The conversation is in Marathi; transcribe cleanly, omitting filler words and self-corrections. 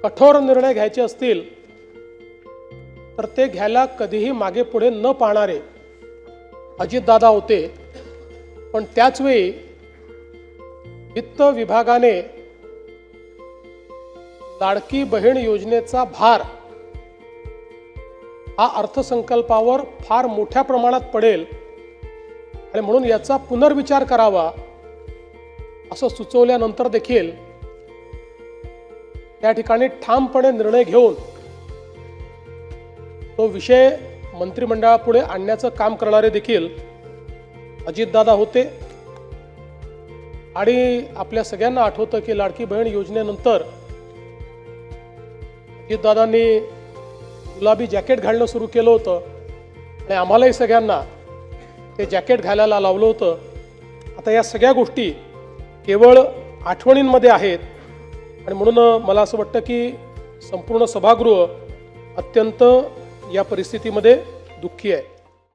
कठोर निर्णय घ्यायचे असतील तर ते घ्यायला कधीही मागे पुढे न पाहणारे अजितदादा होते। पण त्याच वेळी वित्त विभागाने लाडकी बहीण योजनेचा भार हा अर्थसंकल्पावर फार मोठ्या प्रमाणात पडेल आणि म्हणून याचा पुनर्विचार करावा असं सुचवल्यानंतर देखील त्या ठिकाणी ठामपणे निर्णय घेऊन तो विषय मंत्रिमंडळापुढे आणण्याचं काम करणारे देखील अजितदादा होते। आणि आपल्या सगळ्यांना आठवतं की लाडकी बहीण योजनेनंतर अजितदादांनी गुलाबी जॅकेट घालणं सुरू केलं होतं आणि आम्हालाही सगळ्यांना ते जॅकेट घालायला लावलं होतं। आता या सगळ्या गोष्टी केवळ आठवणींमध्ये आहेत आणि म्हणून मला असं वाटतं की संपूर्ण सभागृह अत्यंत या परिस्थितीमध्ये दुःखी आहे।